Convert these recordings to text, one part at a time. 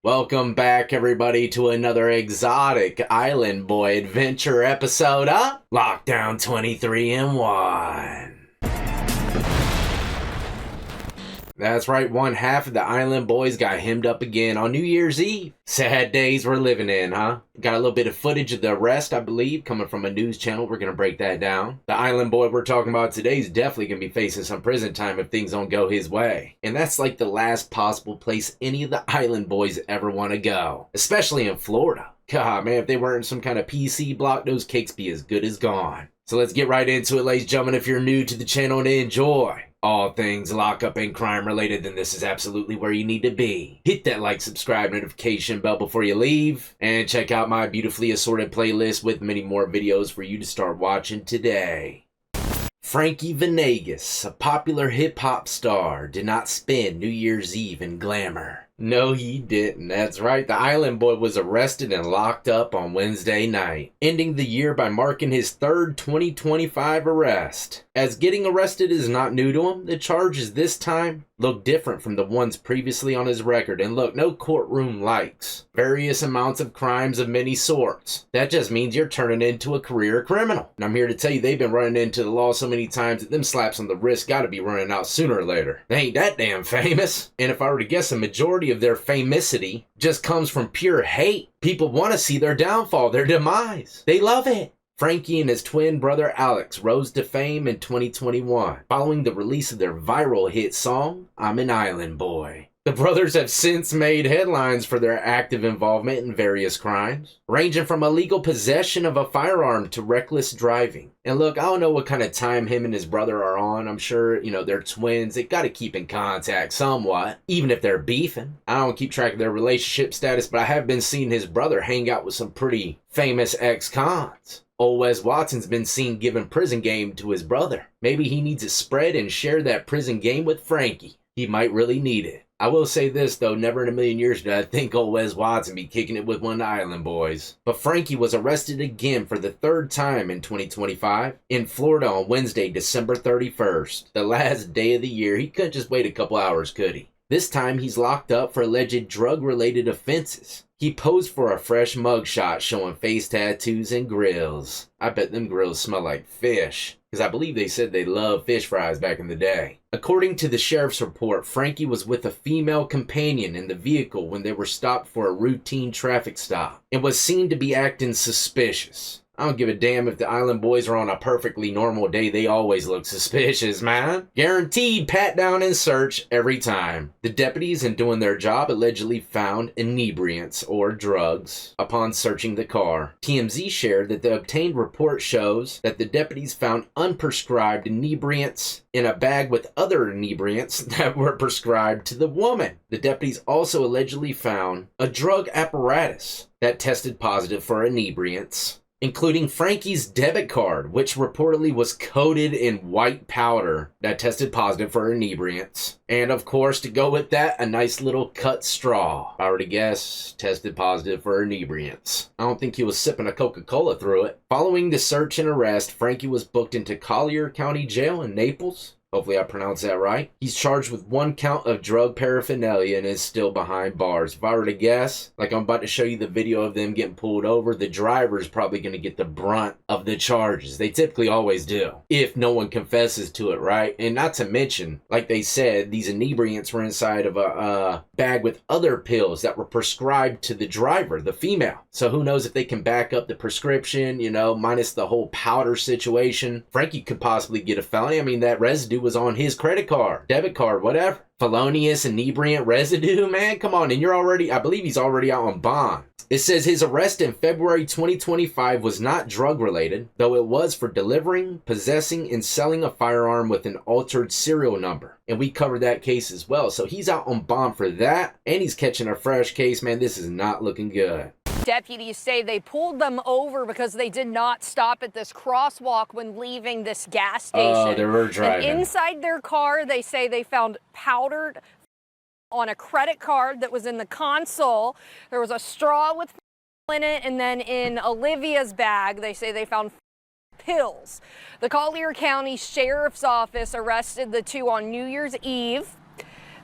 Welcome back, everybody, to another exotic Island Boy adventure episode of Lockdown 23 in 1. That's right, one half of the Island Boys got hemmed up again on New Year's Eve. Sad days we're living in, huh? Got a little bit of footage of the arrest, I believe, coming from a news channel. We're going to break that down. The Island Boy we're talking about today is definitely going to be facing some prison time if things don't go his way. And that's like the last possible place any of the Island Boys ever want to go. Especially in Florida. God, man, if they weren't in some kind of PC block, those cakes be as good as gone. So let's get right into it, ladies and gentlemen. If you're new to the channel and enjoy all things lockup and crime related, then this is absolutely where you need to be. Hit that like, subscribe, notification bell before you leave, and check out my beautifully assorted playlist with many more videos for you to start watching today. Frankie Venegas, a popular hip-hop star, did not spend New Year's Eve in glamour. No, he didn't. That's right. The Island Boy was arrested and locked up on Wednesday night, ending the year by marking his third 2025 arrest. As getting arrested is not new to him, the charges this time look different from the ones previously on his record. And look, no courtroom likes various amounts of crimes of many sorts. That just means you're turning into a career criminal. And I'm here to tell you, they've been running into the law so many times that them slaps on the wrist gotta be running out sooner or later. They ain't that damn famous. And if I were to guess, a majority of their famosity just comes from pure hate. People want to see their downfall, their demise. They love it. Frankie and his twin brother Alex rose to fame in 2021 following the release of their viral hit song, I'm an Island Boy. The brothers have since made headlines for their active involvement in various crimes, ranging from illegal possession of a firearm to reckless driving. And look, I don't know what kind of time him and his brother are on. I'm sure, they're twins. They got to keep in contact somewhat, even if they're beefing. I don't keep track of their relationship status, but I have been seeing his brother hang out with some pretty famous ex-cons. Old Wes Watson's been seen giving prison game to his brother. Maybe he needs to spread and share that prison game with Frankie. He might really need it. I will say this, though, never in a million years did I think old Wes Watson be kicking it with one of the Island Boys. But Frankie was arrested again for the third time in 2025 in Florida on Wednesday, December 31st. The last day of the year. He couldn't just wait a couple hours, could he? This time he's locked up for alleged drug-related offenses. He posed for a fresh mugshot showing face tattoos and grills. I bet them grills smell like fish, because I believe they said they loved fish fries back in the day. According to the sheriff's report, Frankie was with a female companion in the vehicle when they were stopped for a routine traffic stop and was seen to be acting suspicious. I don't give a damn if the Island Boys are on a perfectly normal day. They always look suspicious, man. Guaranteed pat down and search every time. The deputies, in doing their job, allegedly found inebriants or drugs upon searching the car. TMZ shared that the obtained report shows that the deputies found unprescribed inebriants in a bag with other inebriants that were prescribed to the woman. The deputies also allegedly found a drug apparatus that tested positive for inebriants, including Frankie's debit card, which reportedly was coated in white powder that tested positive for inebriants. And of course, to go with that, a nice little cut straw. If I were to guess, tested positive for inebriants. I don't think he was sipping a Coca-Cola through it. Following the search and arrest, Frankie was booked into Collier County Jail in Naples. Hopefully I pronounced that right. He's charged with 1 count of drug paraphernalia and is still behind bars. If I were to guess, like I'm about to show you the video of them getting pulled over, the driver's probably going to get the brunt of the charges. They typically always do, if no one confesses to it, right? And not to mention, like they said, these inebriants were inside of a bag with other pills that were prescribed to the driver, the female. So who knows if they can back up the prescription, minus the whole powder situation. Frankie could possibly get a felony. I mean, that residue was on his credit card, debit card, whatever. Felonious inebriant residue, man, come on. And I believe he's already out on bond. It says his arrest in February 2025 was not drug related, though it was for delivering, possessing, and selling a firearm with an altered serial number. And we covered that case as well. So he's out on bond for that, and he's catching a fresh case. Man, this is not looking good. Deputies say they pulled them over because they did not stop at this crosswalk when leaving this gas station. Oh, they were driving. And inside their car, they say they found powdered on a credit card that was in the console. There was a straw with in it, and then in Olivia's bag, they say they found pills. The Collier County Sheriff's Office arrested the two on New Year's Eve.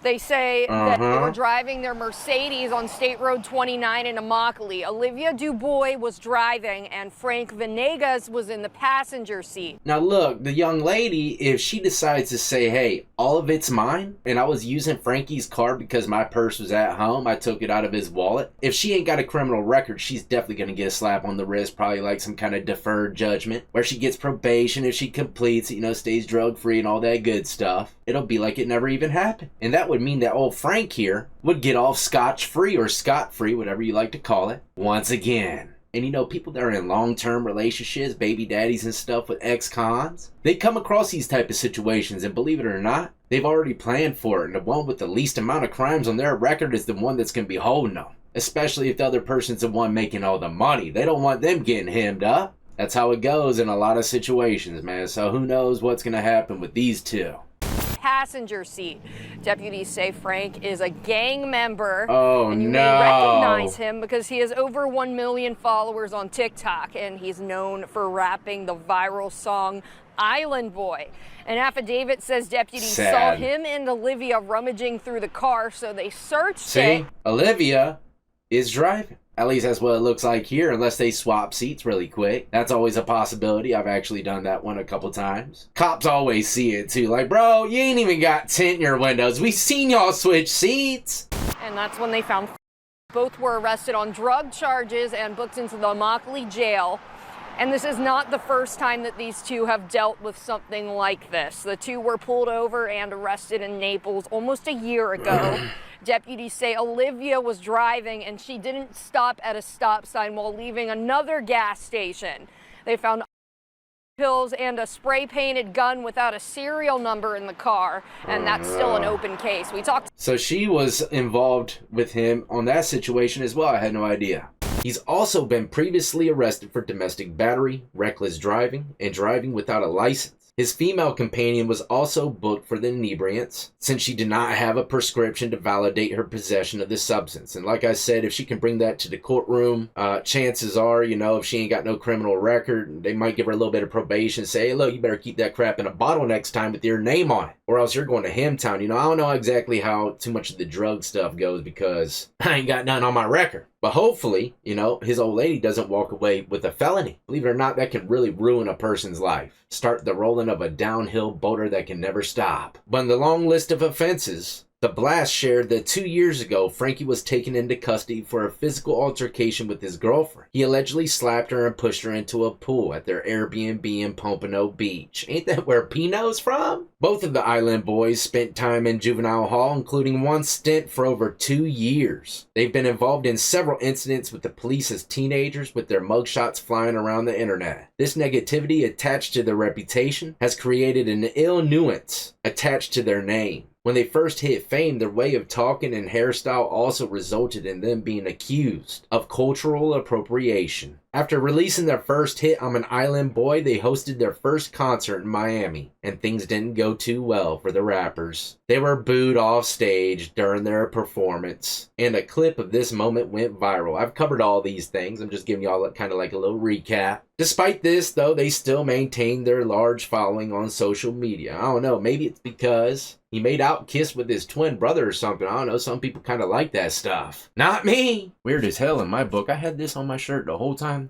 They say that they were driving their Mercedes on State Road 29 in Immokalee. Olivia Dubois was driving and Frank Venegas was in the passenger seat. Now look, the young lady, if she decides to say, hey, all of it's mine, and I was using Frankie's car because my purse was at home, I took it out of his wallet. If she ain't got a criminal record, she's definitely going to get a slap on the wrist, probably like some kind of deferred judgment, where she gets probation if she completes, stays drug-free and all that good stuff. It'll be like it never even happened. And that would mean that old Frank here would get off scotch-free or scot-free, whatever you like to call it, once again. And people that are in long-term relationships, baby daddies and stuff with ex-cons, they come across these type of situations, and believe it or not, they've already planned for it, and the one with the least amount of crimes on their record is the one that's going to be holding them. Especially if the other person's the one making all the money. They don't want them getting hemmed up. That's how it goes in a lot of situations, man. So who knows what's going to happen with these two. Passenger seat. Deputies say Frank is a gang member. Oh, and you no. may recognize him because he has over 1 million followers on TikTok, and he's known for rapping the viral song Island Boy. An affidavit says deputies saw him and Olivia rummaging through the car, so they searched it. Olivia is driving. At least that's what it looks like here, unless they swap seats really quick. That's always a possibility. I've actually done that one a couple times. Cops always see it too. Like, bro, you ain't even got tint in your windows. We seen y'all switch seats. And that's when they found both were arrested on drug charges and booked into the Immokalee jail. And this is not the first time that these two have dealt with something like this. The two were pulled over and arrested in Naples almost a year ago. Deputies say Olivia was driving and she didn't stop at a stop sign while leaving another gas station. They found pills and a spray-painted gun without a serial number in the car, and that's still an open case. So she was involved with him on that situation as well. I had no idea. He's also been previously arrested for domestic battery, reckless driving, and driving without a license. His female companion was also booked for the inebriants, since she did not have a prescription to validate her possession of the substance. And like I said, if she can bring that to the courtroom, chances are, if she ain't got no criminal record, they might give her a little bit of probation, say, hey, look, you better keep that crap in a bottle next time with your name on it, or else you're going to Hemtown. I don't know exactly how too much of the drug stuff goes because I ain't got nothing on my record. But hopefully, his old lady doesn't walk away with a felony. Believe it or not, that can really ruin a person's life. Start the rolling of a downhill boulder that can never stop. But in the long list of offenses, the Blast shared that 2 years ago, Frankie was taken into custody for a physical altercation with his girlfriend. He allegedly slapped her and pushed her into a pool at their Airbnb in Pompano Beach. Ain't that where Pino's from? Both of the Island Boys spent time in juvenile hall, including one stint for over 2 years. They've been involved in several incidents with the police as teenagers, with their mugshots flying around the internet. This negativity attached to their reputation has created an ill nuance attached to their name. When they first hit fame, their way of talking and hairstyle also resulted in them being accused of cultural appropriation. After releasing their first hit, I'm an Island Boy, they hosted their first concert in Miami, and things didn't go too well for the rappers. They were booed off stage during their performance, and a clip of this moment went viral. I've covered all these things, I'm just giving y'all kind of like a little recap. Despite this, though, they still maintain their large following on social media. I don't know, maybe it's because he made out kiss with his twin brother or something. I don't know, some people kind of like that stuff. Not me! Weird as hell in my book. I had this on my shirt the whole time.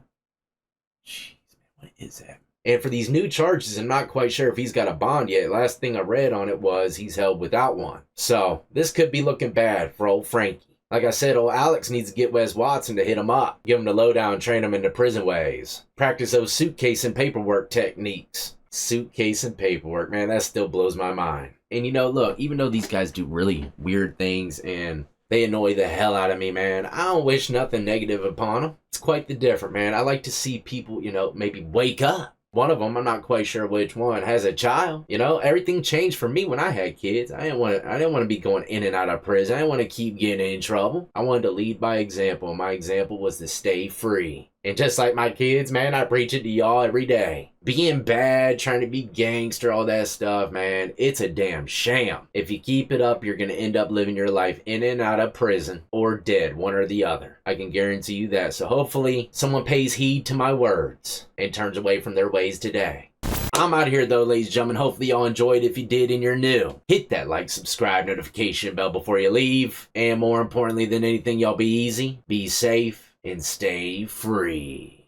Jeez, man, what is that? And for these new charges, I'm not quite sure if he's got a bond yet. Last thing I read on it was he's held without one. So, this could be looking bad for old Frankie. Like I said, old Alex needs to get Wes Watson to hit him up. Give him the lowdown, train him into prison ways. Practice those suitcase and paperwork techniques. Suitcase and paperwork, man, that still blows my mind. And look, even though these guys do really weird things and they annoy the hell out of me, man, I don't wish nothing negative upon them. It's quite the different, man. I like to see people, maybe wake up. One of them, I'm not quite sure which one, has a child. Everything changed for me when I had kids. I didn't want to be going in and out of prison. I didn't want to keep getting in trouble. I wanted to lead by example. My example was to stay free. And just like my kids, man, I preach it to y'all every day. Being bad, trying to be gangster, all that stuff, man, it's a damn sham. If you keep it up, you're going to end up living your life in and out of prison or dead, one or the other. I can guarantee you that. So hopefully someone pays heed to my words and turns away from their ways today. I'm out of here though, ladies and gentlemen. Hopefully y'all enjoyed. If you did and you're new, hit that like, subscribe, notification bell before you leave. And more importantly than anything, y'all be easy, be safe, and stay free.